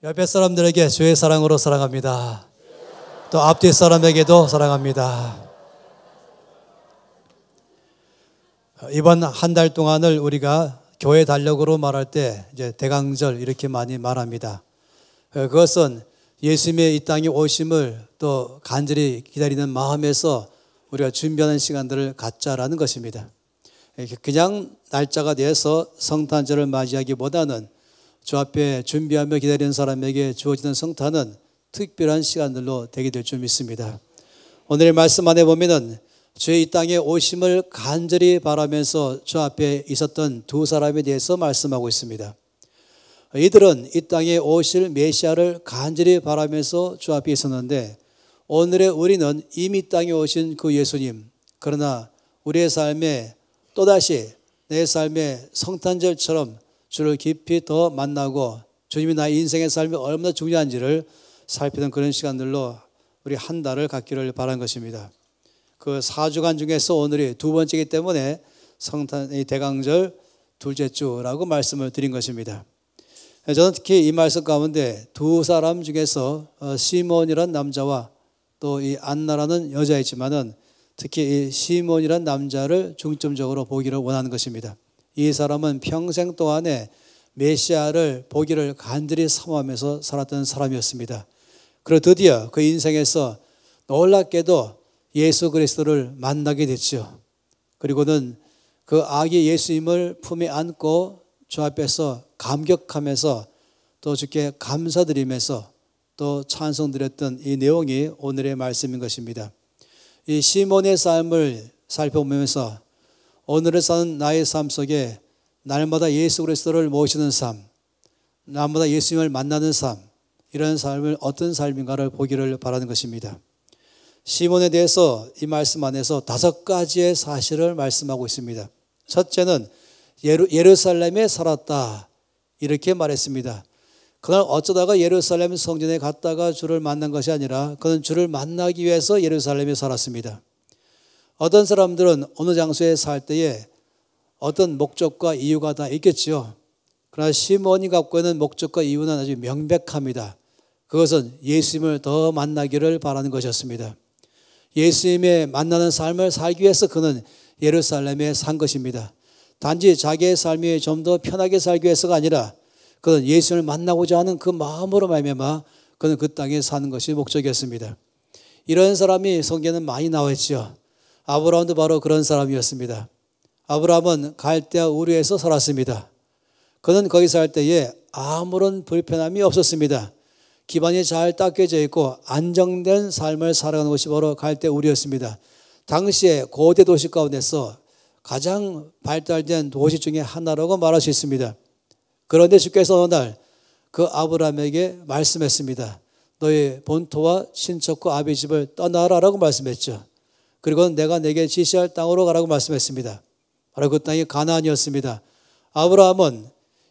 옆에 사람들에게 주의 사랑으로 사랑합니다. 또 앞뒤 사람에게도 사랑합니다. 이번 한 달 동안을 우리가 교회 달력으로 말할 때 이제 대강절 이렇게 많이 말합니다. 그것은 예수님의 이 땅에 오심을 또 간절히 기다리는 마음에서 우리가 준비하는 시간들을 갖자라는 것입니다. 그냥 날짜가 돼서 성탄절을 맞이하기보다는 주 앞에 준비하며 기다리는 사람에게 주어지는 성탄은 특별한 시간들로 되게 될 줄 믿습니다. 오늘의 말씀 안에 보면은 주의 이 땅에 오심을 간절히 바라면서 주 앞에 있었던 두 사람에 대해서 말씀하고 있습니다. 이들은 이 땅에 오실 메시아를 간절히 바라면서 주 앞에 있었는데, 오늘의 우리는 이미 땅에 오신 그 예수님, 그러나 우리의 삶에 또다시 내 삶의 성탄절처럼 주를 깊이 더 만나고 주님이 나의 인생의 삶이 얼마나 중요한지를 살피는 그런 시간들로 우리 한 달을 갖기를 바라는 것입니다. 그 4주간 중에서 오늘이 두 번째이기 때문에 성탄의 대강절 둘째 주라고 말씀을 드린 것입니다. 저는 특히 이 말씀 가운데 두 사람 중에서 시몬이라는 남자와 또 이 안나라는 여자이지만은 특히 이 시몬이라는 남자를 중점적으로 보기를 원하는 것입니다. 이 사람은 평생 동안에 메시아를 보기를 간절히 사모하면서 살았던 사람이었습니다. 그리고 드디어 그 인생에서 놀랍게도 예수 그리스도를 만나게 됐죠. 그리고는 그 아기 예수님을 품에 안고 주 앞에서 감격하면서 또 주께 감사드리면서 또 찬송드렸던 이 내용이 오늘의 말씀인 것입니다. 이 시몬의 삶을 살펴보면서 오늘을 사는 나의 삶 속에 날마다 예수 그리스도를 모시는 삶, 날마다 예수님을 만나는 삶, 이런 삶을 어떤 삶인가를 보기를 바라는 것입니다. 시몬에 대해서 이 말씀 안에서 5가지의 사실을 말씀하고 있습니다. 첫째는 예루살렘에 살았다, 이렇게 말했습니다. 그날 어쩌다가 예루살렘 성전에 갔다가 주를 만난 것이 아니라 그는 주를 만나기 위해서 예루살렘에 살았습니다. 어떤 사람들은 어느 장소에 살 때에 어떤 목적과 이유가 다 있겠지요. 그러나 시몬이 갖고 있는 목적과 이유는 아주 명백합니다. 그것은 예수님을 더 만나기를 바라는 것이었습니다. 예수님의 만나는 삶을 살기 위해서 그는 예루살렘에 산 것입니다. 단지 자기의 삶이 좀 더 편하게 살기 위해서가 아니라 그는 예수님을 만나고자 하는 그 마음으로 말미암아 그는 그 땅에 사는 것이 목적이었습니다. 이런 사람이 성경에는 많이 나와 있죠. 아브라함도 바로 그런 사람이었습니다. 아브라함은 갈대아 우르에서 살았습니다. 그는 거기 살 때에 아무런 불편함이 없었습니다. 기반이 잘 닦여져 있고 안정된 삶을 살아가는 것이 바로 갈대아 우르였습니다. 당시에 고대 도시 가운데서 가장 발달된 도시 중에 하나라고 말할 수 있습니다. 그런데 주께서 어느 날 그 아브라함에게 말씀했습니다. 너의 본토와 친척과 아비 집을 떠나라라고 말씀했죠. 그리고 내가 내게 지시할 땅으로 가라고 말씀했습니다. 바로 그 땅이 가나안이었습니다. 아브라함은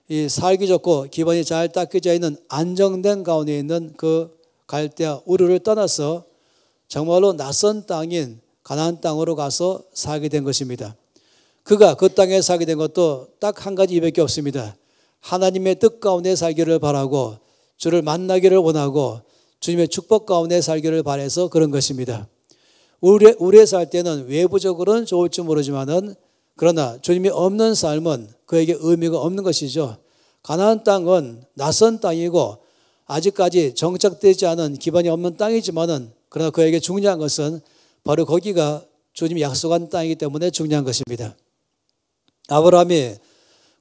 이 살기 좋고 기반이 잘 닦여져 있는 안정된 가운데 있는 그 갈대아 우르를 떠나서 정말로 낯선 땅인 가나안 땅으로 가서 살게 된 것입니다. 그가 그 땅에 살게 된 것도 딱 한 가지 이밖에 없습니다. 하나님의 뜻 가운데 살기를 바라고 주를 만나기를 원하고 주님의 축복 가운데 살기를 바라서 그런 것입니다. 우리의 살 때는 외부적으로는 좋을지 모르지만은 그러나 주님이 없는 삶은 그에게 의미가 없는 것이죠. 가나안 땅은 낯선 땅이고 아직까지 정착되지 않은 기반이 없는 땅이지만은 그러나 그에게 중요한 것은 바로 거기가 주님이 약속한 땅이기 때문에 중요한 것입니다. 아브라함이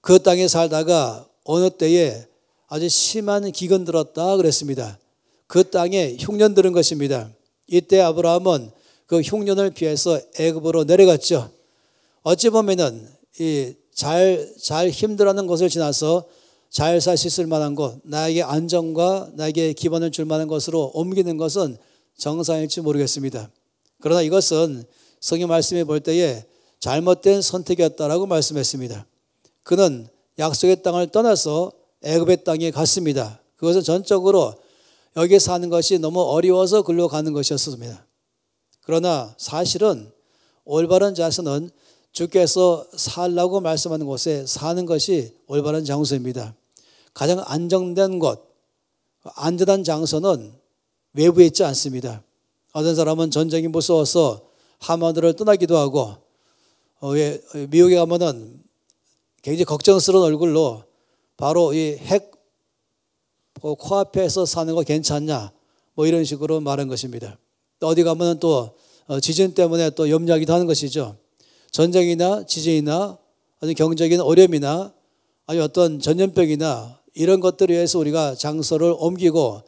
그 땅에 살다가 어느 때에 아주 심한 기근 들었다 그랬습니다. 그 땅에 흉년 들은 것입니다. 이때 아브라함은 그 흉년을 피해서 애굽으로 내려갔죠. 어찌 보면은 잘 힘들어하는 것을 지나서 잘 살 수 있을 만한 곳, 나에게 안정과 나에게 기반을 줄 만한 것으로 옮기는 것은 정상일지 모르겠습니다. 그러나 이것은 성경 말씀에 볼 때에 잘못된 선택이었다라고 말씀했습니다. 그는 약속의 땅을 떠나서 애굽의 땅에 갔습니다. 그것은 전적으로 여기 사는 것이 너무 어려워서 글로 가는 것이었습니다. 그러나 사실은 올바른 자세는 주께서 살라고 말씀하는 곳에 사는 것이 올바른 장소입니다. 가장 안정된 곳, 안전한 장소는 외부에 있지 않습니다. 어떤 사람은 전쟁이 무서워서 하만으로 떠나기도 하고, 미국에 가면은 굉장히 걱정스러운 얼굴로 바로 이 핵 코앞에서 사는 거 괜찮냐, 뭐 이런 식으로 말한 것입니다. 또 어디 가면은 또 지진 때문에 또 염려하기도 하는 것이죠. 전쟁이나 지진이나 아니 경제적인 어려움이나 아니 어떤 전염병이나 이런 것들에 의해서 우리가 장소를 옮기고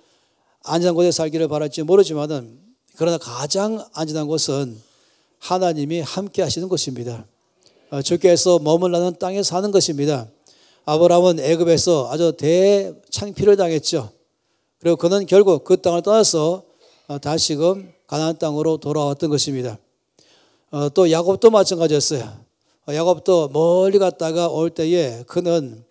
안전한 곳에 살기를 바랄지 모르지만은, 그러나 가장 안전한 곳은 하나님이 함께 하시는 곳입니다. 주께서 머물라는 땅에 사는 것입니다. 아브라함은 애굽에서 아주 대창피를 당했죠. 그리고 그는 결국 그 땅을 떠나서 다시금 가나안 땅으로 돌아왔던 것입니다. 또 야곱도 마찬가지였어요. 야곱도 멀리 갔다가 올 때에 그는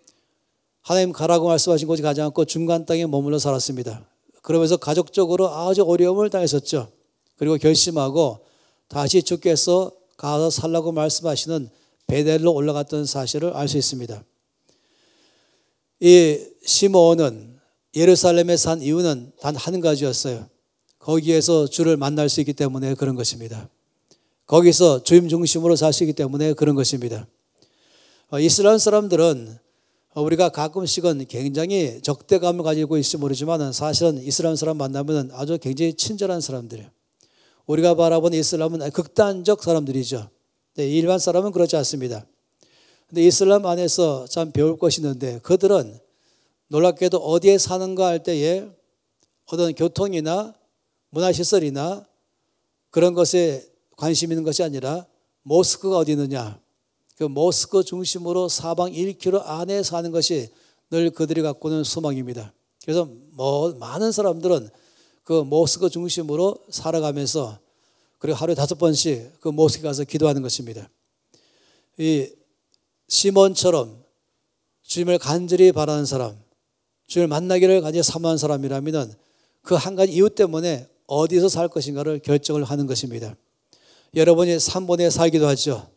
하나님 가라고 말씀하신 곳에 가지 않고 중간 땅에 머물러 살았습니다. 그러면서 가족적으로 아주 어려움을 당했었죠. 그리고 결심하고 다시 주께서 가서 살라고 말씀하시는 베델로 올라갔던 사실을 알 수 있습니다. 이 시므온은 예루살렘에 산 이유는 단 한 가지였어요. 거기에서 주를 만날 수 있기 때문에 그런 것입니다. 거기서 주님 중심으로 살 수 있기 때문에 그런 것입니다. 이스라엘 사람들은 우리가 가끔씩은 굉장히 적대감을 가지고 있을지 모르지만 사실은 이슬람 사람 만나면 아주 굉장히 친절한 사람들이에요. 우리가 바라본 이슬람은 극단적 사람들이죠. 일반 사람은 그렇지 않습니다. 근데 이슬람 안에서 참 배울 것이 있는데, 그들은 놀랍게도 어디에 사는가 할 때에 어떤 교통이나 문화시설이나 그런 것에 관심 있는 것이 아니라 모스크가 어디 있느냐, 그 모스크 중심으로 사방 1km 안에 사는 것이 늘 그들이 갖고 있는 소망입니다. 그래서 많은 사람들은 그 모스크 중심으로 살아가면서 그리고 하루에 5번씩 그 모스크에 가서 기도하는 것입니다. 이 시몬처럼 주님을 간절히 바라는 사람, 주님을 만나기를 간절히 사모하는 사람이라면 그 한 가지 이유 때문에 어디서 살 것인가를 결정을 하는 것입니다. 여러분이 3번에 살기도 하죠.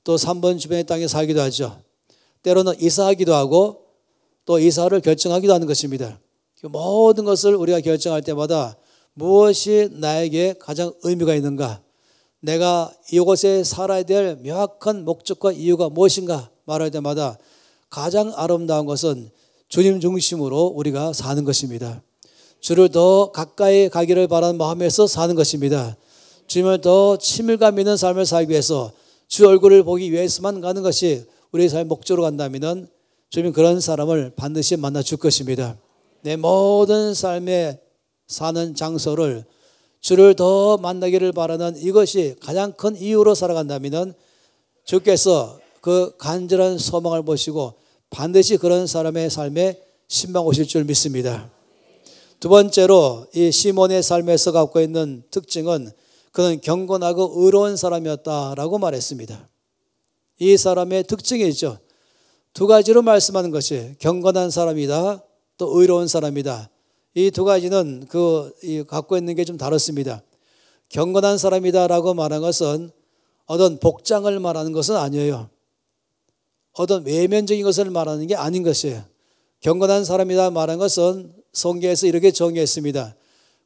또 3번 주변의 땅에 살기도 하죠. 때로는 이사하기도 하고 또 이사를 결정하기도 하는 것입니다. 모든 것을 우리가 결정할 때마다 무엇이 나에게 가장 의미가 있는가, 내가 이곳에 살아야 될 명확한 목적과 이유가 무엇인가 말할 때마다 가장 아름다운 것은 주님 중심으로 우리가 사는 것입니다. 주를 더 가까이 가기를 바라는 마음에서 사는 것입니다. 주님을 더 친밀감 있는 삶을 살기 위해서 주 얼굴을 보기 위해서만 가는 것이 우리의 삶의 목적으로 간다면 주님은 그런 사람을 반드시 만나 줄 것입니다. 내 모든 삶에 사는 장소를 주를 더 만나기를 바라는 이것이 가장 큰 이유로 살아간다면 주께서 그 간절한 소망을 보시고 반드시 그런 사람의 삶에 신방 오실 줄 믿습니다. 두 번째로 이 시몬의 삶에서 갖고 있는 특징은 그는 경건하고 의로운 사람이었다라고 말했습니다. 이 사람의 특징이 있죠. 두 가지로 말씀하는 것이 경건한 사람이다, 또 의로운 사람이다. 이 두 가지는 갖고 있는 게 좀 다릅니다. 경건한 사람이다라고 말하는 것은 어떤 복장을 말하는 것은 아니에요. 어떤 외면적인 것을 말하는 게 아닌 것이에요. 경건한 사람이다 말하는 것은 성경에서 이렇게 정의했습니다.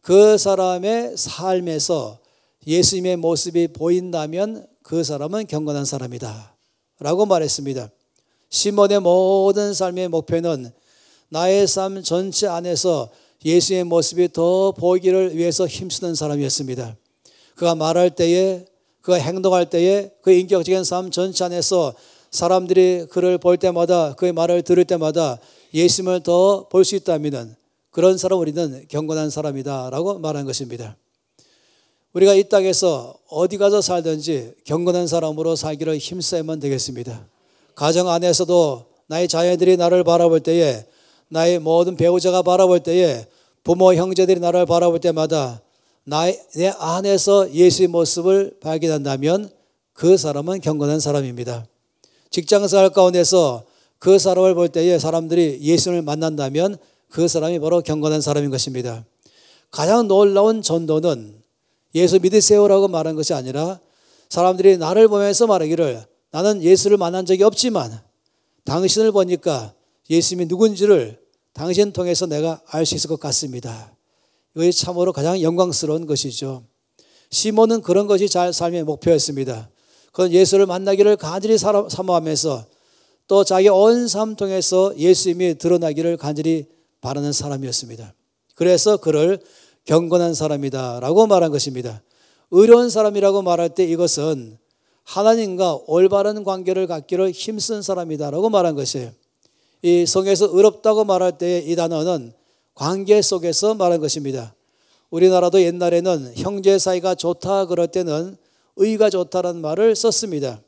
그 사람의 삶에서 예수님의 모습이 보인다면 그 사람은 경건한 사람이다 라고 말했습니다. 시몬의 모든 삶의 목표는 나의 삶 전체 안에서 예수의 모습이 더 보이기를 위해서 힘쓰는 사람이었습니다. 그가 말할 때에, 그가 행동할 때에, 그 인격적인 삶 전체 안에서 사람들이 그를 볼 때마다, 그의 말을 들을 때마다 예수님을 더 볼 수 있다면 그런 사람 우리는 경건한 사람이다 라고 말하는 것입니다. 우리가 이 땅에서 어디 가서 살든지 경건한 사람으로 살기를 힘써야만 되겠습니다. 가정 안에서도 나의 자녀들이 나를 바라볼 때에, 나의 모든 배우자가 바라볼 때에, 부모 형제들이 나를 바라볼 때마다 내 안에서 예수의 모습을 발견한다면 그 사람은 경건한 사람입니다. 직장생활 가운데서 그 사람을 볼 때에 사람들이 예수를 만난다면 그 사람이 바로 경건한 사람인 것입니다. 가장 놀라운 전도는 예수 믿으세요라고 말하는 것이 아니라 사람들이 나를 보면서 말하기를 나는 예수를 만난 적이 없지만 당신을 보니까 예수님이 누군지를 당신 통해서 내가 알 수 있을 것 같습니다. 이것이 참으로 가장 영광스러운 것이죠. 시몬은 그런 것이 삶의 목표였습니다. 그건 예수를 만나기를 간절히 사모하면서 또 자기 온 삶 통해서 예수님이 드러나기를 간절히 바라는 사람이었습니다. 그래서 그를 경건한 사람이다라고 말한 것입니다. 의로운 사람이라고 말할 때 이것은 하나님과 올바른 관계를 갖기를 힘쓴 사람이다라고 말한 것이에요. 이 성에서 의롭다고 말할 때 이 단어는 관계 속에서 말한 것입니다. 우리나라도 옛날에는 형제 사이가 좋다 그럴 때는 의가 좋다라는 말을 썼습니다.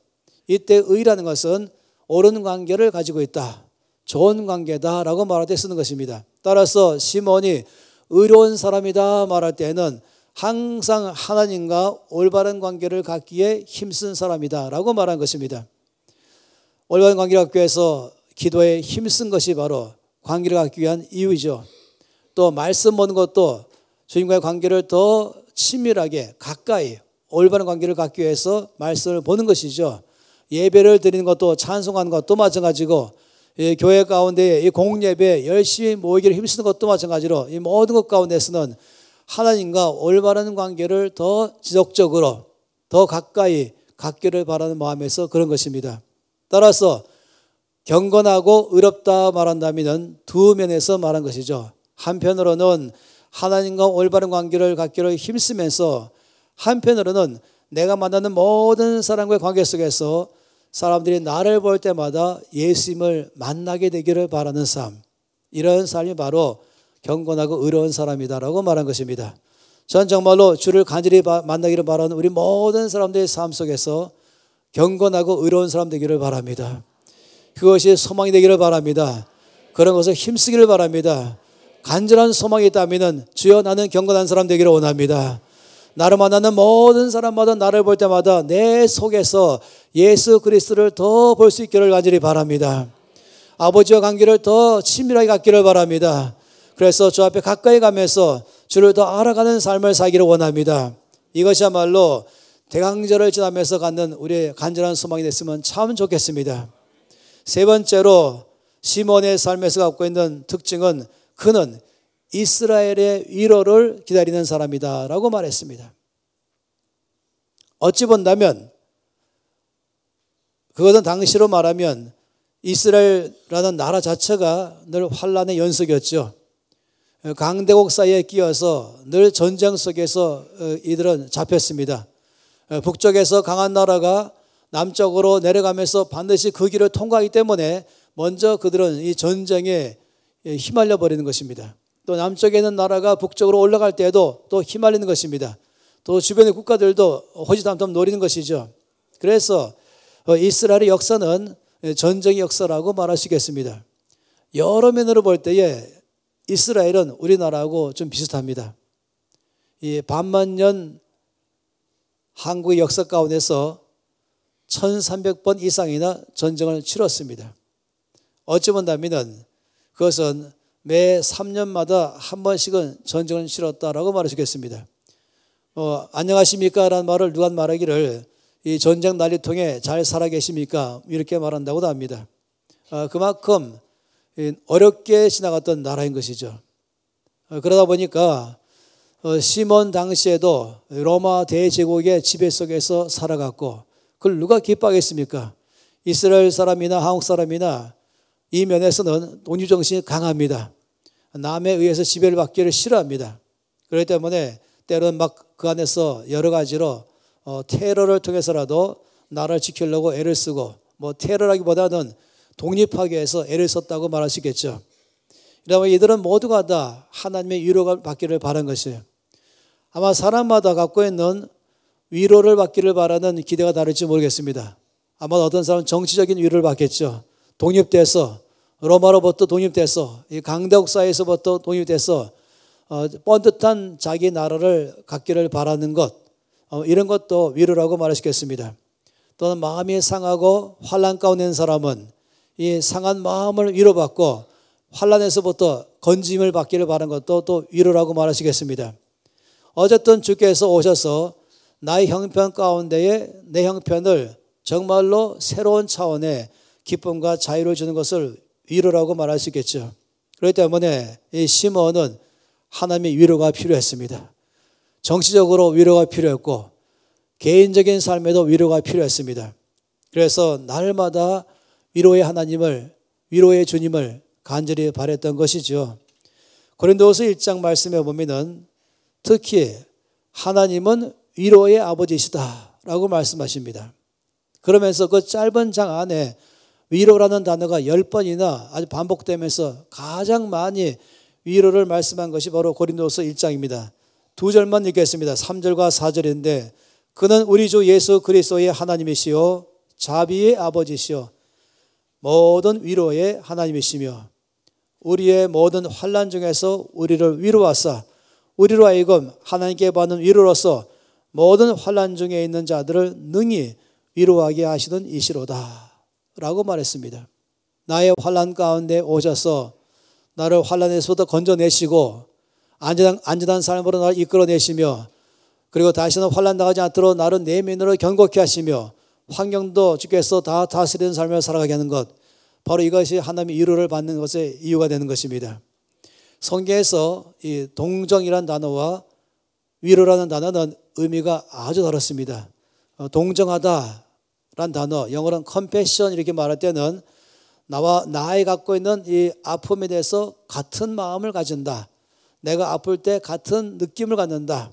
이때 의라는 것은 옳은 관계를 가지고 있다, 좋은 관계다라고 말할 때 쓰는 것입니다. 따라서 시몬이 의로운 사람이다 말할 때는 항상 하나님과 올바른 관계를 갖기에 힘쓴 사람이다라고 말한 것입니다. 올바른 관계를 갖기 위해서 기도에 힘쓴 것이 바로 관계를 갖기 위한 이유이죠. 또 말씀 보는 것도 주님과의 관계를 더 친밀하게 가까이 올바른 관계를 갖기 위해서 말씀을 보는 것이죠. 예배를 드리는 것도 찬송하는 것도 마찬가지고 이 교회 가운데 이 공예배 열심히 모이기를 힘쓰는 것도 마찬가지로 이 모든 것 가운데서는 하나님과 올바른 관계를 더 지속적으로 더 가까이 갖기를 바라는 마음에서 그런 것입니다. 따라서 경건하고 의롭다 말한다면 두 면에서 말한 것이죠. 한편으로는 하나님과 올바른 관계를 갖기를 힘쓰면서 한편으로는 내가 만나는 모든 사람과의 관계 속에서 사람들이 나를 볼 때마다 예수님을 만나게 되기를 바라는 삶, 이런 삶이 바로 경건하고 의로운 사람이다라고 말한 것입니다. 전 정말로 주를 간절히 만나기를 바라는 우리 모든 사람들의 삶 속에서 경건하고 의로운 사람 되기를 바랍니다. 그것이 소망이 되기를 바랍니다. 그런 것을 힘쓰기를 바랍니다. 간절한 소망이 있다면 주여 나는 경건한 사람 되기를 원합니다. 나를 만나는 모든 사람마다 나를 볼 때마다 내 속에서 예수 그리스도를 더 볼 수 있기를 간절히 바랍니다. 아버지와 관계를 더 친밀하게 갖기를 바랍니다. 그래서 주 앞에 가까이 가면서 주를 더 알아가는 삶을 살기를 원합니다. 이것이야말로 대강절을 지나면서 갖는 우리의 간절한 소망이 됐으면 참 좋겠습니다. 세 번째로 시몬의 삶에서 갖고 있는 특징은 그는 이스라엘의 위로를 기다리는 사람이다 라고 말했습니다. 어찌 본다면 그것은 당시로 말하면 이스라엘이라는 나라 자체가 늘 환란의 연속이었죠. 강대국 사이에 끼어서 늘 전쟁 속에서 이들은 잡혔습니다. 북쪽에서 강한 나라가 남쪽으로 내려가면서 반드시 그 길을 통과하기 때문에 먼저 그들은 이 전쟁에 휘말려 버리는 것입니다. 또 남쪽에 있는 나라가 북쪽으로 올라갈 때에도 또 휘말리는 것입니다. 또 주변의 국가들도 호시탐탐 노리는 것이죠. 그래서 이스라엘의 역사는 전쟁의 역사라고 말할 수 있겠습니다. 여러 면으로 볼 때에 이스라엘은 우리나라하고 좀 비슷합니다. 이 반만년 한국의 역사 가운데서 1300번 이상이나 전쟁을 치렀습니다. 어찌 본다면 그것은 매 3년마다 한 번씩은 전쟁을 치렀다라고 말할 수 있겠습니다. 안녕하십니까? 라는 말을 누가 말하기를 이 전쟁 난리통에 잘 살아계십니까? 이렇게 말한다고도 합니다. 그만큼 어렵게 지나갔던 나라인 것이죠. 그러다 보니까 시몬 당시에도 로마 대제국의 지배 속에서 살아갔고 그걸 누가 기뻐하겠습니까? 이스라엘 사람이나 한국 사람이나 이 면에서는 독립정신이 강합니다. 남에 의해서 지배를 받기를 싫어합니다. 그렇기 때문에 때로는 막 그 안에서 여러 가지로 테러를 통해서라도 나라를 지키려고 애를 쓰고 뭐 테러라기보다는 독립하기 위해서 애를 썼다고 말할 수 있겠죠. 이러면 이들은 모두가 다 하나님의 위로가 받기를 바란 것이에요. 아마 사람마다 갖고 있는 위로를 받기를 바라는 기대가 다를지 모르겠습니다. 아마 어떤 사람은 정치적인 위로를 받겠죠. 독립돼서 로마로부터 독립돼서 이 강대국 사이에서부터 독립돼서 뻔듯한 자기 나라를 갖기를 바라는 것, 이런 것도 위로라고 말할 수 있겠습니다. 또는 마음이 상하고 환난 가운데 있는 사람은 이 상한 마음을 위로받고 환난에서부터 건짐을 받기를 바라는 것도 또 위로라고 말하시겠습니다. 어쨌든 주께서 오셔서 나의 형편 가운데에 내 형편을 정말로 새로운 차원의 기쁨과 자유를 주는 것을 위로라고 말할 수 있겠죠. 그렇기 때문에 이 시몬은 하나님의 위로가 필요했습니다. 정치적으로 위로가 필요했고 개인적인 삶에도 위로가 필요했습니다. 그래서 날마다 위로의 하나님을, 위로의 주님을 간절히 바랬던 것이죠. 고린도후서 1장 말씀에 보면은 특히 하나님은 위로의 아버지시다라고 말씀하십니다. 그러면서 그 짧은 장 안에 위로라는 단어가 10번이나 아주 반복되면서 가장 많이 위로를 말씀한 것이 바로 고린도후서 1장입니다. 두 절만 읽겠습니다. 3절과 4절인데 그는 우리 주 예수 그리스도의 하나님이시요 자비의 아버지시요 모든 위로의 하나님이시며 우리의 모든 환난 중에서 우리를 위로하사 우리로 하여금 하나님께 받는 위로로서 모든 환난 중에 있는 자들을 능히 위로하게 하시는 이시로다 라고 말했습니다. 나의 환난 가운데 오셔서 나를 환난에서부터 건져내시고 안전한 삶으로 나를 이끌어내시며 그리고 다시는 환난 당하지 않도록 나를 내면으로 견고케 하시며 환경도 주께서 다 다스리는 삶을 살아가게 하는 것, 바로 이것이 하나님의 위로를 받는 것의 이유가 되는 것입니다. 성경에서 이 동정이라는 단어와 위로라는 단어는 의미가 아주 다릅니다. 동정하다라는 단어, 영어로는 compassion 이렇게 말할 때는 나의 갖고 있는 이 아픔에 대해서 같은 마음을 가진다. 내가 아플 때 같은 느낌을 갖는다.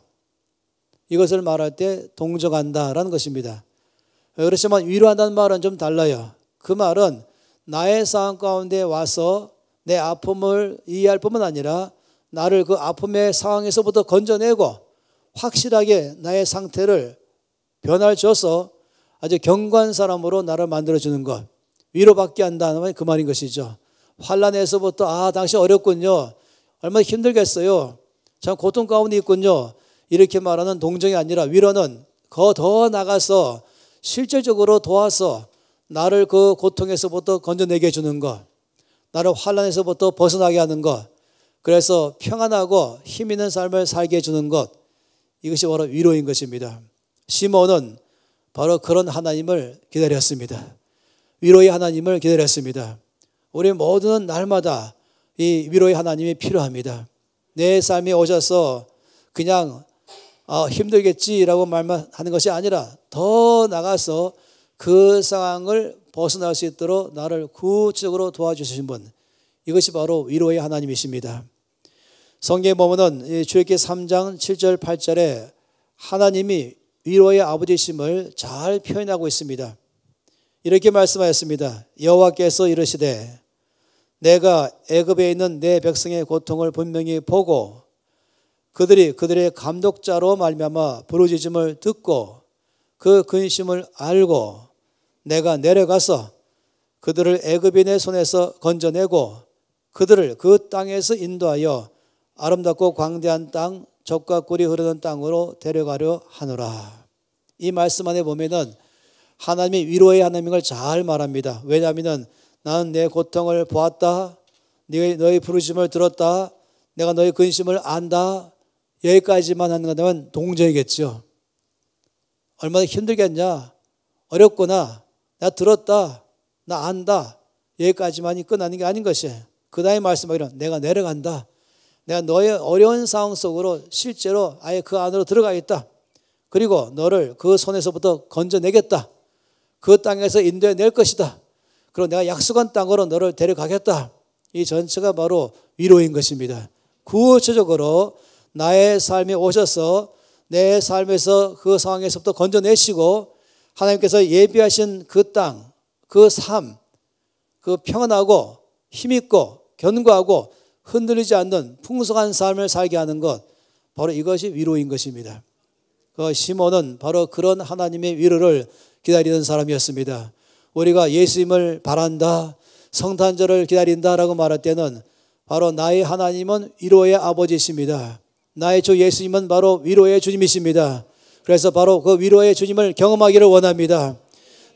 이것을 말할 때 동정한다라는 것입니다. 그렇지만 위로한다는 말은 좀 달라요. 그 말은 나의 상황 가운데 와서 내 아픔을 이해할 뿐만 아니라 나를 그 아픔의 상황에서부터 건져내고 확실하게 나의 상태를 변화를 줘서 아주 견고한 사람으로 나를 만들어주는 것, 위로받게 한다는 그 말인 것이죠. 환난에서부터 당신 어렵군요, 얼마나 힘들겠어요, 참 고통 가운데 있군요, 이렇게 말하는 동정이 아니라 위로는 더 나가서 실질적으로 도와서 나를 그 고통에서부터 건져내게 해주는 것, 나를 환난에서부터 벗어나게 하는 것, 그래서 평안하고 힘 있는 삶을 살게 해주는 것, 이것이 바로 위로인 것입니다. 시몬은 바로 그런 하나님을 기다렸습니다. 위로의 하나님을 기다렸습니다. 우리 모두는 날마다 이 위로의 하나님이 필요합니다. 내 삶에 오셔서 그냥 힘들겠지라고 말만 하는 것이 아니라 더 나가서 그 상황을 벗어날 수 있도록 나를 구체적으로 도와주신 분, 이것이 바로 위로의 하나님이십니다. 성경에 보면은 출애굽기 3장 7절 8절에 하나님이 위로의 아버지심을 잘 표현하고 있습니다. 이렇게 말씀하였습니다. 여호와께서 이르시되 내가 애굽에 있는 내 백성의 고통을 분명히 보고 그들의 감독자로 말미암아 부르짖음을 듣고 그 근심을 알고 내가 내려가서 그들을 애굽인의 손에서 건져내고 그들을 그 땅에서 인도하여 아름답고 광대한 땅, 젖과 꿀이 흐르는 땅으로 데려가려 하노라. 이 말씀 안에 보면은 하나님이 위로의 하나님을 잘 말합니다. 왜냐하면 나는 내 고통을 보았다, 너희 부르심을 들었다, 내가 너희 근심을 안다, 여기까지만 하는 거면 동정이겠죠. 얼마나 힘들겠냐, 어렵구나, 나 들었다, 나 안다, 여기까지만이 끝나는 게 아닌 것이, 그 다음에 말씀하기로 내가 내려간다, 내가 너의 어려운 상황 속으로 실제로 아예 그 안으로 들어가겠다, 그리고 너를 그 손에서부터 건져내겠다, 그 땅에서 인도해낼 것이다, 그리고 내가 약속한 땅으로 너를 데려가겠다. 이 전체가 바로 위로인 것입니다. 구체적으로 나의 삶에 오셔서 내 삶에서 그 상황에서부터 건져내시고 하나님께서 예비하신 그 땅, 그 삶, 그 평안하고 힘있고 견고하고 흔들리지 않는 풍성한 삶을 살게 하는 것, 바로 이것이 위로인 것입니다. 그 시몬은 바로 그런 하나님의 위로를 기다리는 사람이었습니다. 우리가 예수님을 바란다, 성탄절을 기다린다라고 말할 때는 바로 나의 하나님은 위로의 아버지이십니다. 나의 주 예수님은 바로 위로의 주님이십니다. 그래서 바로 그 위로의 주님을 경험하기를 원합니다.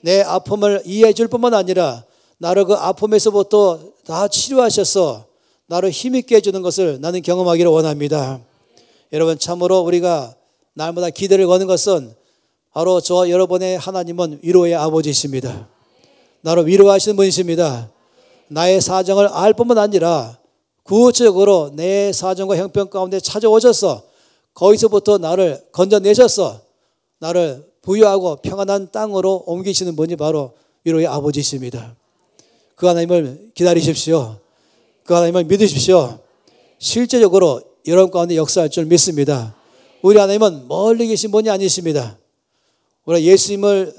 내 아픔을 이해해 줄 뿐만 아니라 나를 그 아픔에서부터 다 치료하셔서 나를 힘있게 해주는 것을 나는 경험하기를 원합니다. 여러분, 참으로 우리가 날마다 기대를 거는 것은 바로 저 여러분의 하나님은 위로의 아버지이십니다. 나를 위로하시는 분이십니다. 나의 사정을 알 뿐만 아니라 구체적으로 내 사정과 형편 가운데 찾아오셔서 거기서부터 나를 건져내셔서 나를 부유하고 평안한 땅으로 옮기시는 분이 바로 위로의 아버지십니다. 그 하나님을 기다리십시오. 그 하나님을 믿으십시오. 실제적으로 여러분 가운데 역사할 줄 믿습니다. 우리 하나님은 멀리 계신 분이 아니십니다. 우리가 예수님을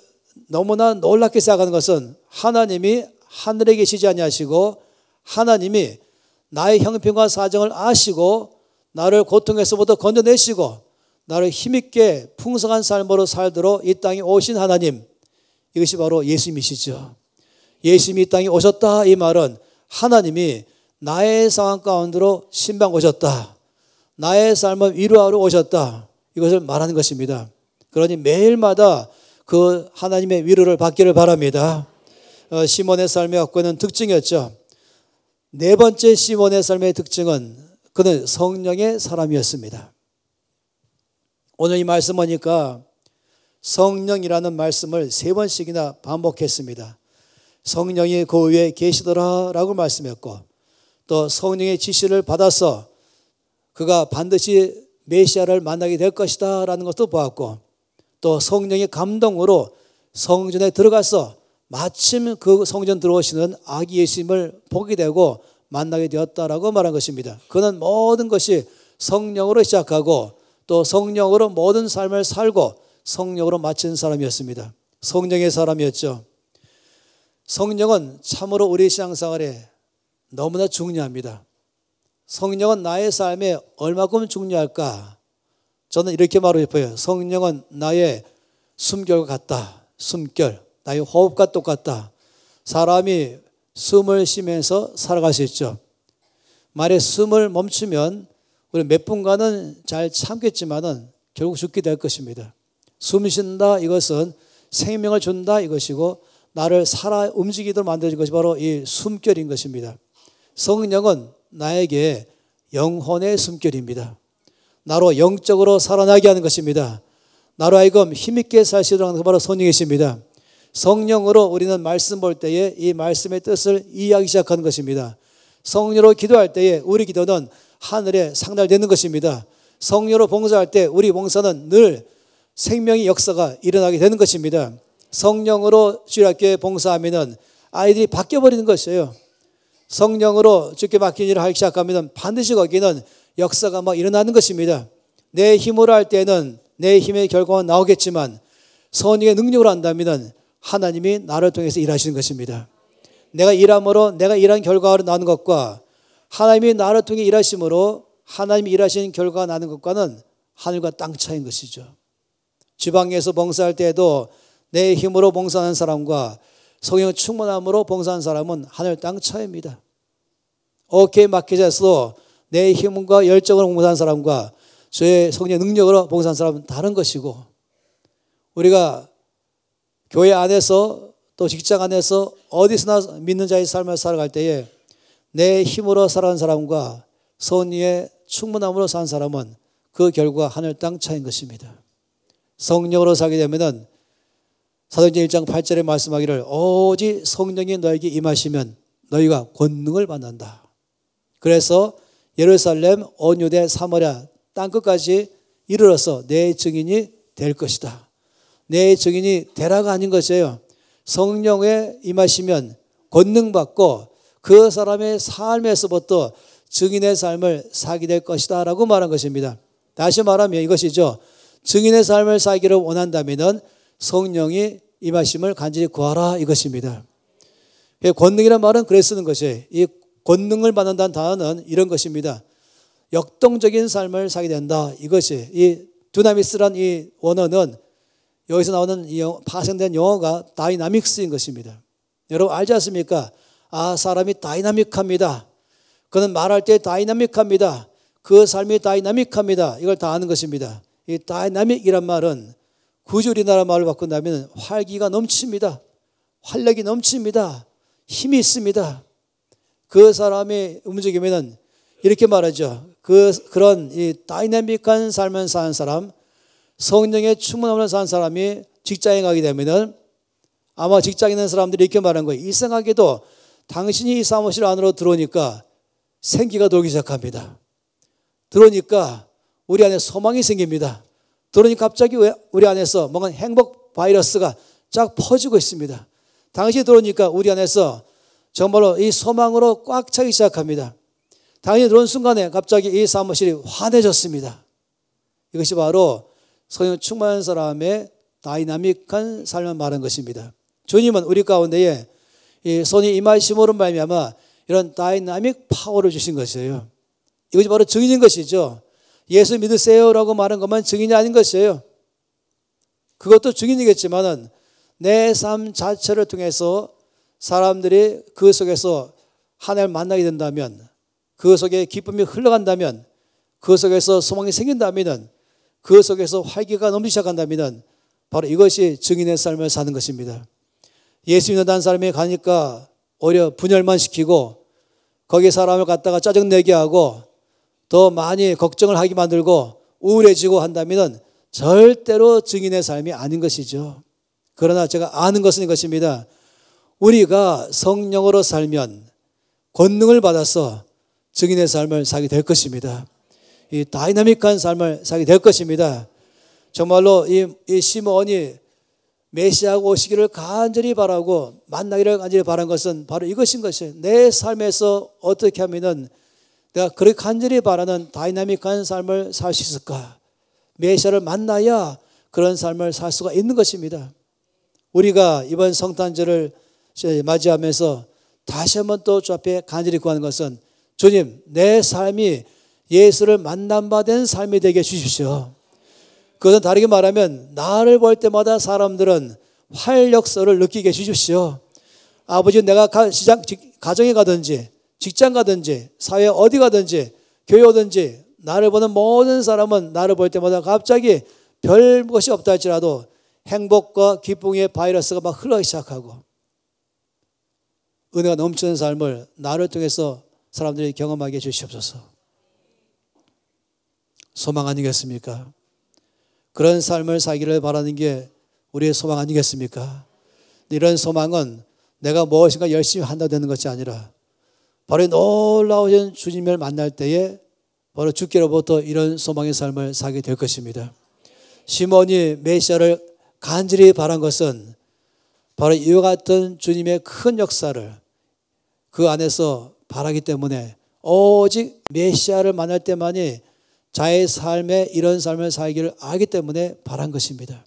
너무나 놀랍게 생각하는 것은 하나님이 하늘에 계시지 아니하시고 하나님이 나의 형편과 사정을 아시고 나를 고통에서부터 건져내시고 나를 힘있게 풍성한 삶으로 살도록 이 땅에 오신 하나님, 이것이 바로 예수님이시죠. 예수님이 이 땅에 오셨다, 이 말은 하나님이 나의 상황 가운데로 신방 오셨다, 나의 삶을 위로하러 오셨다, 이것을 말하는 것입니다. 그러니 매일마다 그 하나님의 위로를 받기를 바랍니다. 시몬의 삶에 갖고 있는 특징이었죠. 네 번째 시몬의 삶의 특징은 그는 성령의 사람이었습니다. 오늘 이 말씀 보니까 성령이라는 말씀을 3번씩이나 반복했습니다. 성령이 그 위에 계시더라 라고 말씀했고, 또 성령의 지시를 받아서 그가 반드시 메시아를 만나게 될 것이다 라는 것도 보았고, 또 성령의 감동으로 성전에 들어가서 마침 그 성전 들어오시는 아기 예수님을 보게 되고 만나게 되었다라고 말한 것입니다. 그는 모든 것이 성령으로 시작하고 또 성령으로 모든 삶을 살고 성령으로 마친 사람이었습니다. 성령의 사람이었죠. 성령은 참으로 우리 신앙생활에 너무나 중요합니다. 성령은 나의 삶에 얼마큼 중요할까? 저는 이렇게 말하고 싶어요. 성령은 나의 숨결과 같다. 숨결. 나의 호흡과 똑같다. 사람이 숨을 쉬면서 살아갈 수 있죠. 만약에 숨을 멈추면 우리 몇 분간은 잘 참겠지만은 결국 죽게 될 것입니다. 숨 쉰다 이것은 생명을 준다 이것이고 나를 살아 움직이도록 만드는 것이 바로 이 숨결인 것입니다. 성령은 나에게 영혼의 숨결입니다. 나로 영적으로 살아나게 하는 것입니다. 나로 하여금 힘있게 살 수 있도록 하는 것이 바로 성령이십니다. 성령으로 우리는 말씀 볼 때에 이 말씀의 뜻을 이해하기 시작하는 것입니다. 성령으로 기도할 때에 우리 기도는 하늘에 상달되는 것입니다. 성령으로 봉사할 때 우리 봉사는 늘 생명의 역사가 일어나게 되는 것입니다. 성령으로 주일학교에 봉사하면 아이들이 바뀌어버리는 것이에요. 성령으로 주께 맡긴 일을 하기 시작하면 반드시 거기는 역사가 막 일어나는 것입니다. 내 힘으로 할 때는 내 힘의 결과가 나오겠지만 성령의 능력으로 한다면 하나님이 나를 통해서 일하시는 것입니다. 내가 일함으로 내가 일한 결과로 나는 것과 하나님이 나를 통해 일하심으로 하나님이 일하시는 결과가 나는 것과는 하늘과 땅 차이인 것이죠. 지방에서 봉사할 때에도 내 힘으로 봉사하는 사람과 성령 충만함으로 봉사하는 사람은 하늘 땅 차이입니다. 어깨 마켓에서도 내 힘과 열정으로 봉사하는 사람과 저의 성령 능력으로 봉사하는 사람은 다른 것이고, 우리가 교회 안에서 또 직장 안에서 어디서나 믿는 자의 삶을 살아갈 때에 내 힘으로 살아가는 사람과 성령의 충만함으로 사는 사람은 그 결과 하늘 땅 차이인 것입니다. 성령으로 살게 되면은 사도행전 1장 8절에 말씀하기를 오직 성령이 너에게 임하시면 너희가 권능을 받는다. 그래서 예루살렘, 온 유대, 사마리아 땅끝까지 이르러서 내 증인이 될 것이다. 내 증인이 되라가 아닌 것이에요. 성령에 임하시면 권능 받고 그 사람의 삶에서부터 증인의 삶을 살게 될 것이다 라고 말한 것입니다. 다시 말하면 이것이죠. 증인의 삶을 살기를 원한다면 성령이 임하심을 간절히 구하라 이것입니다. 권능이라는 말은 그래 쓰는 것이에요. 이 권능을 받는다는 단어는 이런 것입니다. 역동적인 삶을 살게 된다 이것이. 이 두나미스란 이 원어는 여기서 나오는 이 파생된 용어가 다이나믹스인 것입니다. 여러분 알지 않습니까? 아, 사람이 다이나믹합니다. 그는 말할 때 다이나믹합니다. 그 삶이 다이나믹합니다. 이걸 다 아는 것입니다. 이 다이나믹이란 말은 굳이 우리나라 말로 바꾼다면 활기가 넘칩니다. 활력이 넘칩니다. 힘이 있습니다. 그 사람이 움직이면은 이렇게 말하죠. 그런 이 다이나믹한 삶을 사는 사람, 성령의 충만함을 사는 사람이 직장에 가게 되면은 아마 직장에 있는 사람들이 이렇게 말하는 거예요. 이상하게도 당신이 이 사무실 안으로 들어오니까 생기가 돌기 시작합니다. 들어오니까 우리 안에 소망이 생깁니다. 들어오니까 갑자기 우리 안에서 뭔가 행복 바이러스가 쫙 퍼지고 있습니다. 당신이 들어오니까 우리 안에서 정말로 이 소망으로 꽉 차기 시작합니다. 당신이 들어온 순간에 갑자기 이 사무실이 환해졌습니다. 이것이 바로 성령 충만한 사람의 다이나믹한 삶을 말하는 것입니다. 주님은 우리 가운데에 이 손이 임하심으로 말미암아 이런 다이나믹 파워를 주신 것이에요. 이것이 바로 증인인 것이죠. 예수 믿으세요라고 말한 것만 증인이 아닌 것이에요. 그것도 증인이겠지만은 내 삶 자체를 통해서 사람들이 그 속에서 하나님을 만나게 된다면, 그 속에 기쁨이 흘러간다면, 그 속에서 소망이 생긴다면, 그 속에서 활기가 넘치기 시작한다면 바로 이것이 증인의 삶을 사는 것입니다. 예수 믿는다는 사람이 가니까 오히려 분열만 시키고 거기 사람을 갖다가 짜증내게 하고 더 많이 걱정을 하게 만들고 우울해지고 한다면 절대로 증인의 삶이 아닌 것이죠. 그러나 제가 아는 것은 이것입니다. 우리가 성령으로 살면 권능을 받아서 증인의 삶을 살게 될 것입니다. 이 다이나믹한 삶을 살게 될 것입니다. 정말로 이 시몬이 메시아가 오시기를 간절히 바라고 만나기를 간절히 바란 것은 바로 이것인 것이에요. 내 삶에서 어떻게 하면은 내가 그렇게 간절히 바라는 다이나믹한 삶을 살 수 있을까? 메시아를 만나야 그런 삶을 살 수가 있는 것입니다. 우리가 이번 성탄절을 맞이하면서 다시 한번 또 주 앞에 간절히 구하는 것은 주님, 내 삶이 예수를 만난 바 된 삶이 되게 해주십시오. 그것은 다르게 말하면 나를 볼 때마다 사람들은 활력소를 느끼게 해주십시오. 아버지, 내가 가정에 가든지 직장 가든지 사회 어디 가든지 교회 오든지 나를 보는 모든 사람은 나를 볼 때마다 갑자기 별 것이 없다 할지라도 행복과 기쁨의 바이러스가 막 흘러가기 시작하고 은혜가 넘치는 삶을 나를 통해서 사람들이 경험하게 해주시옵소서. 소망 아니겠습니까? 그런 삶을 살기를 바라는 게 우리의 소망 아니겠습니까? 이런 소망은 내가 무엇인가 열심히 한다고 되는 것이 아니라 바로 놀라우신 주님을 만날 때에 바로 주께로부터 이런 소망의 삶을 살게 될 것입니다. 시몬이 메시아를 간절히 바란 것은 바로 이와 같은 주님의 큰 역사를 그 안에서 바라기 때문에 오직 메시아를 만날 때만이 자의 삶에 이런 삶을 살기를 알기 때문에 바란 것입니다.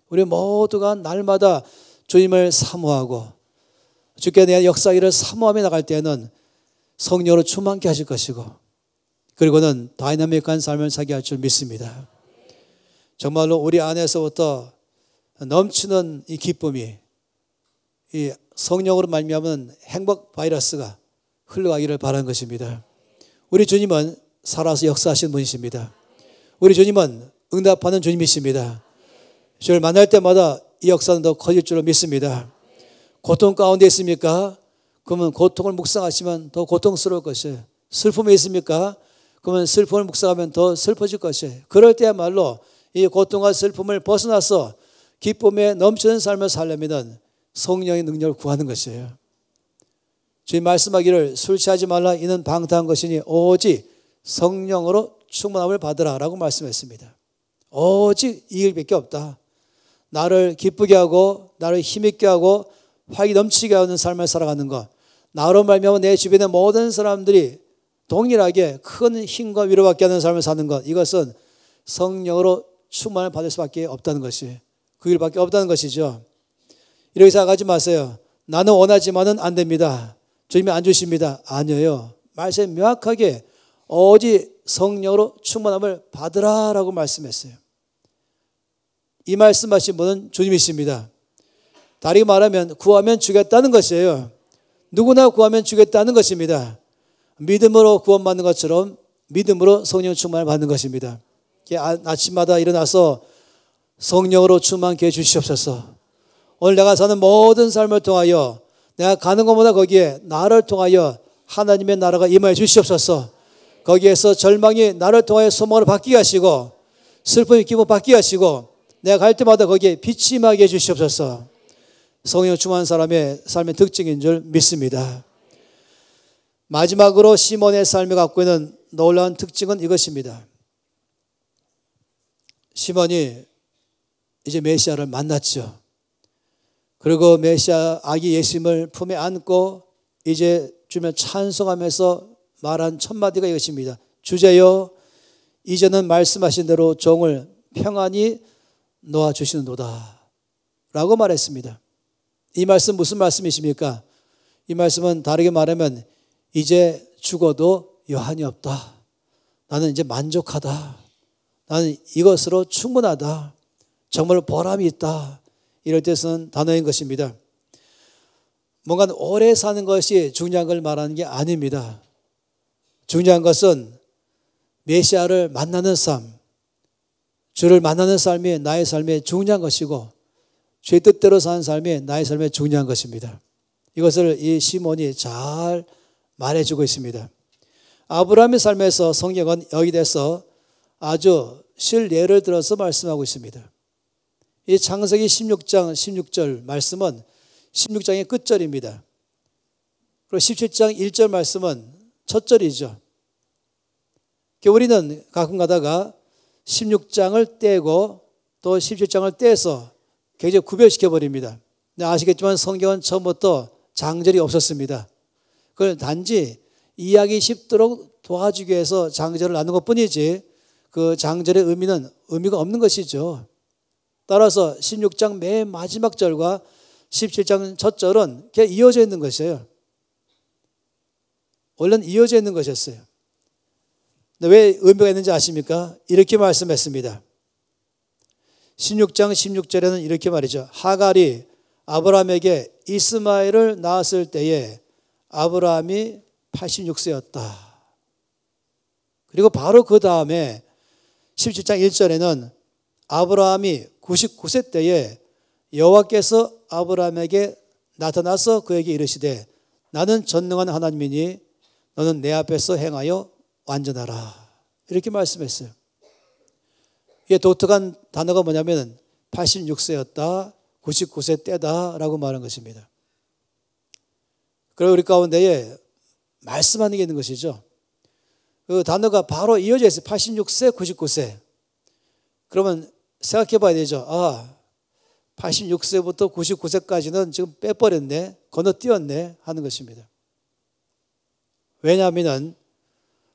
우리 모두가 날마다 주님을 사모하고 주께 대한 역사기를 사모하며 나갈 때에는 성령으로 충만케 하실 것이고 그리고는 다이나믹한 삶을 살게 할 줄 믿습니다. 정말로 우리 안에서부터 넘치는 이 기쁨이 이 성령으로 말미암은 행복 바이러스가 흘러가기를 바라는 것입니다. 우리 주님은 살아서 역사하시는 분이십니다. 우리 주님은 응답하는 주님이십니다. 저를 만날 때마다 이 역사는 더 커질 줄로 믿습니다. 고통 가운데 있습니까? 그러면 고통을 묵상하시면 더 고통스러울 것이에요. 슬픔이 있습니까? 그러면 슬픔을 묵상하면 더 슬퍼질 것이에요. 그럴 때야말로 이 고통과 슬픔을 벗어나서 기쁨에 넘치는 삶을 살려면 성령의 능력을 구하는 것이에요. 주님 말씀하기를 술 취하지 말라 이는 방탕한 것이니 오직 성령으로 충만함을 받으라 라고 말씀했습니다. 오직 이 일밖에 없다. 나를 기쁘게 하고 나를 힘있게 하고 활기 넘치게 하는 삶을 살아가는 것, 나로 말미암아 내 주변의 모든 사람들이 동일하게 큰 힘과 위로받게 하는 삶을 사는 것, 이것은 성령으로 충만을 받을 수밖에 없다는 것이 그 일밖에 없다는 것이죠. 이렇게 생각하지 마세요. 나는 원하지만은 안 됩니다. 주님이 안 주십니다. 아니에요. 말씀에 명확하게 오직 성령으로 충만함을 받으라라고 말씀했어요. 이 말씀하신 분은 주님이십니다. 다르게 말하면 구하면 주겠다는 것이에요. 누구나 구하면 주겠다는 것입니다. 믿음으로 구원받는 것처럼 믿음으로 성령 충만을 받는 것입니다. 아침마다 일어나서 성령으로 충만케 해주시옵소서. 오늘 내가 사는 모든 삶을 통하여 내가 가는 것보다 거기에 나를 통하여 하나님의 나라가 임하여 주시옵소서. 거기에서 절망이 나를 통하여 소망으로 바뀌게 하시고 슬픔이 기쁨으로 바뀌게 하시고 내가 갈 때마다 거기에 빛이 임하게 해주시옵소서. 성령 충만한 사람의 삶의 특징인 줄 믿습니다. 마지막으로 시몬의 삶이 갖고 있는 놀라운 특징은 이것입니다. 시몬이 이제 메시아를 만났죠. 그리고 메시아 아기 예수님을 품에 안고 이제 주면 찬송하면서 말한 첫 마디가 이것입니다. 주제여, 이제는 말씀하신 대로 종을 평안히 놓아주시는도다 라고 말했습니다. 이 말씀 무슨 말씀이십니까? 이 말씀은 다르게 말하면 이제 죽어도 여한이 없다. 나는 이제 만족하다. 나는 이것으로 충분하다. 정말 보람이 있다. 이럴 때 쓰는 단어인 것입니다. 뭔가 오래 사는 것이 중요한 걸 말하는 게 아닙니다. 중요한 것은 메시아를 만나는 삶, 주를 만나는 삶이 나의 삶에 중요한 것이고 주의 뜻대로 사는 삶이 나의 삶에 중요한 것입니다. 이것을 이 시몬이 잘 말해주고 있습니다. 아브라함의 삶에서 성경은 여기 대해서 아주 실예를 들어서 말씀하고 있습니다. 이 창세기 16장 16절 말씀은 16장의 끝절입니다. 그리고 17장 1절 말씀은 첫 절이죠. 우리는 가끔 가다가 16장을 떼고 또 17장을 떼서 굉장히 구별시켜버립니다. 아시겠지만 성경은 처음부터 장절이 없었습니다. 그걸 단지 이해하기 쉽도록 도와주기 위해서 장절을 나눈 것뿐이지 그 장절의 의미가 없는 것이죠. 따라서 16장 맨 마지막 절과 17장 첫 절은 그냥 이어져 있는 것이에요. 원래는 이어져 있는 것이었어요. 근데 왜 의미가 있는지 아십니까? 이렇게 말씀했습니다. 16장 16절에는 이렇게 말이죠. 하갈이 아브라함에게 이스마엘을 낳았을 때에 아브라함이 86세였다. 그리고 바로 그 다음에 17장 1절에는 아브라함이 99세 때에 여호와께서 아브라함에게 나타나서 그에게 이르시되 나는 전능한 하나님이니 너는 내 앞에서 행하여 완전하라. 이렇게 말씀했어요. 이게 독특한 단어가 뭐냐면 86세였다, 99세 때다라고 말한 것입니다. 그리고 우리 가운데에 말씀하는 게 있는 것이죠. 그 단어가 바로 이어져 있어요. 86세, 99세. 그러면 생각해 봐야 되죠. 86세부터 99세까지는 지금 빼버렸네, 건너뛰었네 하는 것입니다. 왜냐하면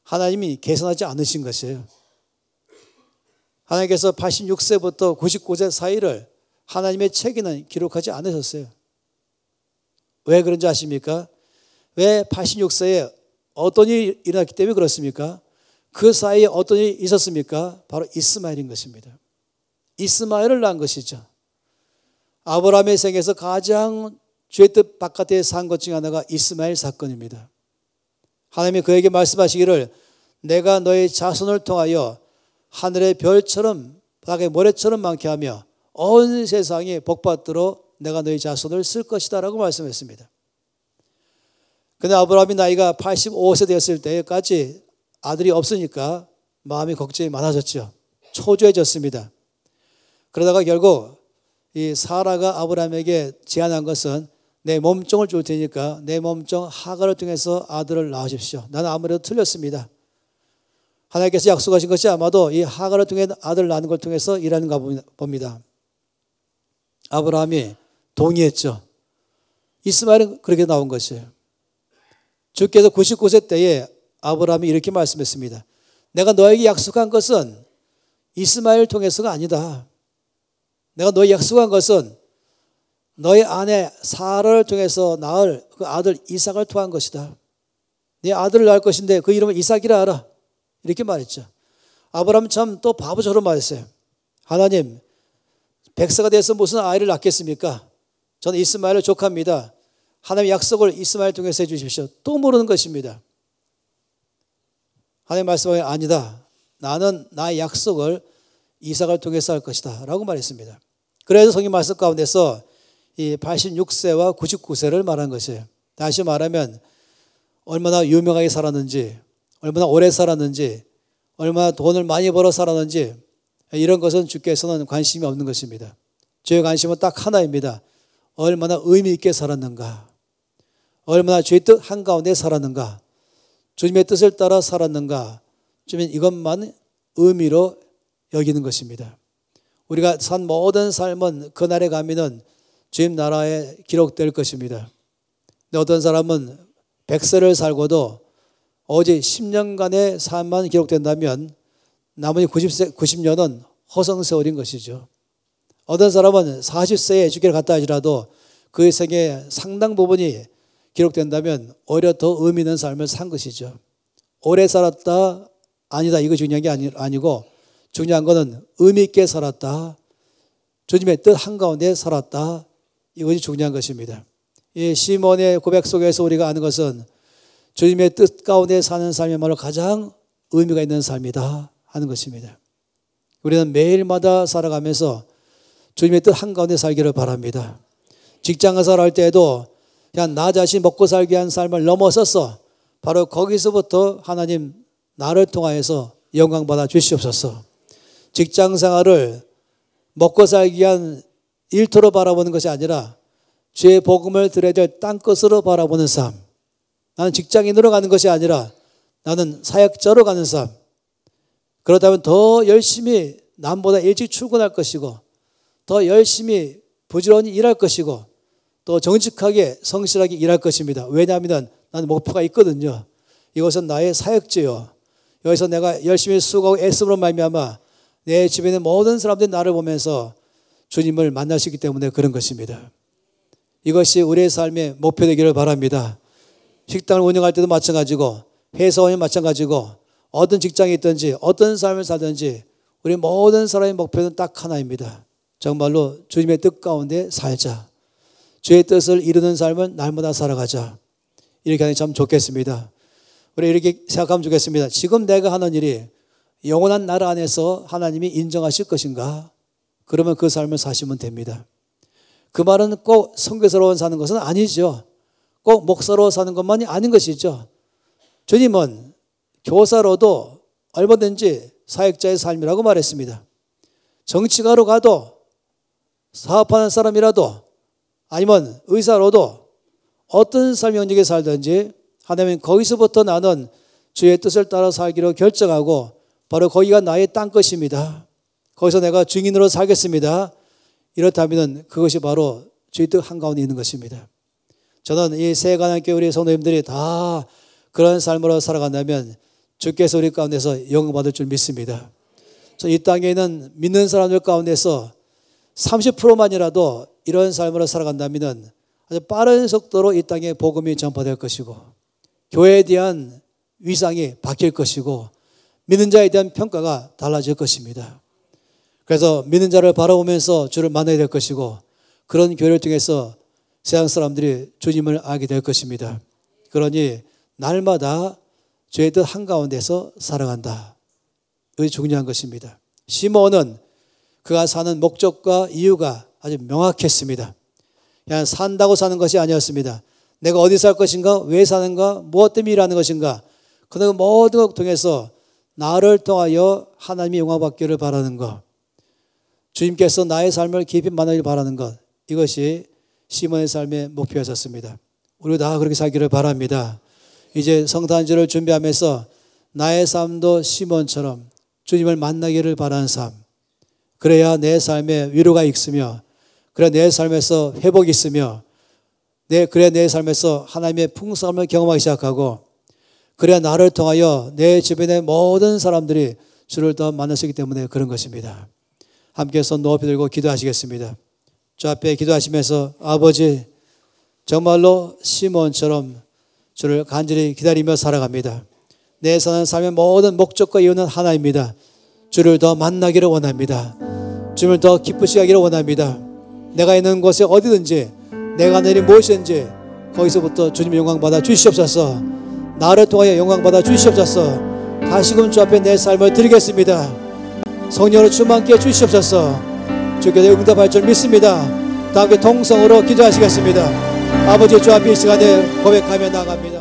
하나님이 계산하지 않으신 것이에요. 하나님께서 86세부터 99세 사이를 하나님의 책에는 기록하지 않으셨어요. 왜 그런지 아십니까? 왜 86세에 어떤 일이 일어났기 때문에 그렇습니까? 그 사이에 어떤 일이 있었습니까? 바로 이스마엘인 것입니다. 이스마엘을 낳은 것이죠. 아브라함의 생에서 가장 죄의 뜻 바깥에 산 것 중에 하나가 이스마엘 사건입니다. 하나님이 그에게 말씀하시기를 내가 너의 자손을 통하여 하늘의 별처럼 바닥의 모래처럼 많게 하며 온 세상에 복받도록 내가 너의 자손을 쓸 것이다 라고 말씀했습니다. 그런데 아브라함이 나이가 85세 되었을 때까지 아들이 없으니까 마음이 걱정이 많아졌죠. 초조해졌습니다. 그러다가 결국 이 사라가 아브라함에게 제안한 것은 내 몸종을 줄 테니까 내 몸종 하갈을 통해서 아들을 낳으십시오. 나는 아무래도 틀렸습니다. 하나님께서 약속하신 것이 아마도 이 하갈을 통해 아들을 낳는 걸 통해서 일하는가 봅니다. 아브라함이 동의했죠. 이스마엘은 그렇게 나온 것이에요. 주께서 99세 때에 아브라함이 이렇게 말씀했습니다. 내가 너에게 약속한 것은 이스마엘을 통해서가 아니다. 내가 너에게 약속한 것은 너의 아내 사라를 통해서 낳을 그 아들 이삭을 통한 것이다. 네 아들을 낳을 것인데 그 이름을 이삭이라 하라. 이렇게 말했죠. 아브라함은 참 또 바보처럼 말했어요. 하나님, 100세가 돼서 무슨 아이를 낳겠습니까? 저는 이스마엘을 족합니다. 하나님의 약속을 이스마엘 통해서 해주십시오. 또 모르는 것입니다. 하나님 말씀하기를 아니다. 나는 나의 약속을 이삭을 통해서 할 것이다 라고 말했습니다. 그래서 성경 말씀 가운데서 이 86세와 99세를 말한 것이에요. 다시 말하면 얼마나 유명하게 살았는지, 얼마나 오래 살았는지, 얼마나 돈을 많이 벌어 살았는지 이런 것은 주께서는 관심이 없는 것입니다. 주의 관심은 딱 하나입니다. 얼마나 의미 있게 살았는가, 얼마나 주의 뜻 한가운데 살았는가, 주님의 뜻을 따라 살았는가? 주님은 이것만 의미로 여기는 것입니다. 우리가 산 모든 삶은 그날에 가면은 주님 나라에 기록될 것입니다. 근데 어떤 사람은 100세를 살고도 오직 10년간의 삶만 기록된다면 나머지 90년은 허송세월인 것이죠. 어떤 사람은 40세에 죽기를 갔다 하지라도 그의 생의 상당 부분이 기록된다면 오히려 더 의미 있는 삶을 산 것이죠. 오래 살았다 아니다 이거 중요한 게 아니고 중요한 것은 의미 있게 살았다. 주님의 뜻 한가운데 살았다. 이것이 중요한 것입니다. 이 시몬의 고백 속에서 우리가 아는 것은 주님의 뜻 가운데 사는 삶이야말로 가장 의미가 있는 삶이다 하는 것입니다. 우리는 매일마다 살아가면서 주님의 뜻 한가운데 살기를 바랍니다. 직장생활 할 때에도 그냥 나 자신 먹고 살기 위한 삶을 넘어서서 바로 거기서부터 하나님 나를 통하여서 영광 받아 주시옵소서. 직장생활을 먹고 살기 위한 일터로 바라보는 것이 아니라 주의 복음을 드려야 될 땅끝으로 바라보는 삶. 나는 직장인으로 가는 것이 아니라 나는 사역자로 가는 삶. 그렇다면 더 열심히 남보다 일찍 출근할 것이고 더 열심히 부지런히 일할 것이고 또 정직하게 성실하게 일할 것입니다. 왜냐하면 나는 목표가 있거든요. 이것은 나의 사역지요. 여기서 내가 열심히 수고하고 애씀으로 말미암아 내 집에 있는 모든 사람들이 나를 보면서 주님을 만날 수 있기 때문에 그런 것입니다. 이것이 우리의 삶의 목표 되기를 바랍니다. 식당을 운영할 때도 마찬가지고 회사원이 마찬가지고 어떤 직장에 있든지 어떤 삶을 살든지 우리 모든 사람의 목표는 딱 하나입니다. 정말로 주님의 뜻 가운데 살자. 주의 뜻을 이루는 삶을 날마다 살아가자. 이렇게 하는 게 참 좋겠습니다. 우리 이렇게 생각하면 좋겠습니다. 지금 내가 하는 일이 영원한 나라 안에서 하나님이 인정하실 것인가? 그러면 그 삶을 사시면 됩니다. 그 말은 꼭 선교사로 사는 것은 아니죠. 꼭 목사로 사는 것만이 아닌 것이죠. 주님은 교사로도 얼마든지 사역자의 삶이라고 말했습니다. 정치가로 가도 사업하는 사람이라도 아니면 의사로도 어떤 삶의 영역에 살든지 하나님은 거기서부터 나는 주의 뜻을 따라 살기로 결정하고 바로 거기가 나의 땅끝입니다. 거기서 내가 증인으로 살겠습니다. 이렇다면 그것이 바로 주의 뜻 한가운데 있는 것입니다. 저는 이 세관함교회 우리 성도님들이 다 그런 삶으로 살아간다면 주께서 우리 가운데서 영광받을 줄 믿습니다. 이 땅에 있는 믿는 사람들 가운데서 30%만이라도 이런 삶으로 살아간다면 아주 빠른 속도로 이 땅에 복음이 전파될 것이고 교회에 대한 위상이 바뀔 것이고 믿는 자에 대한 평가가 달라질 것입니다. 그래서 믿는 자를 바라보면서 주를 만나야 될 것이고 그런 교회를 통해서 세상 사람들이 주님을 알게 될 것입니다. 그러니 날마다 주의 뜻 한가운데서 살아간다. 이것이 중요한 것입니다. 시몬은 그가 사는 목적과 이유가 아주 명확했습니다. 그냥 산다고 사는 것이 아니었습니다. 내가 어디 살 것인가, 왜 사는가, 무엇 때문에 일하는 것인가. 그 모든 것 통해서 나를 통하여 하나님이 영광받기를 바라는 것, 주님께서 나의 삶을 깊이 만나길 바라는 것, 이것이 시몬의 삶의 목표였었습니다. 우리도 다 그렇게 살기를 바랍니다. 이제 성탄절을 준비하면서 나의 삶도 시몬처럼 주님을 만나기를 바라는 삶, 그래야 내 삶에 위로가 있으며 그래야 내 삶에서 회복이 있으며 그래야 내 삶에서 하나님의 풍성함을 경험하기 시작하고 그래야 나를 통하여 내 주변의 모든 사람들이 주를 더 만날 수 있기 때문에 그런 것입니다. 함께 손 높이 들고 기도하시겠습니다. 주 앞에 기도하시면서 아버지 정말로 시몬처럼 주를 간절히 기다리며 살아갑니다. 내 사는 삶의 모든 목적과 이유는 하나입니다. 주를 더 만나기를 원합니다. 주님을 더 기쁘시게 하기를 원합니다. 내가 있는 곳에 어디든지 내가 하는 일이 무엇이든지 거기서부터 주님의 영광 받아 주시옵소서. 나를 통하여 영광 받아 주시옵소서. 다시금 주 앞에 내 삶을 드리겠습니다. 성령으로 충만케 주시옵소서. 주께서 응답할 줄 믿습니다. 다 함께 통성으로 기도하시겠습니다. 아버지 주 앞에 이 시간에 고백하며 나갑니다.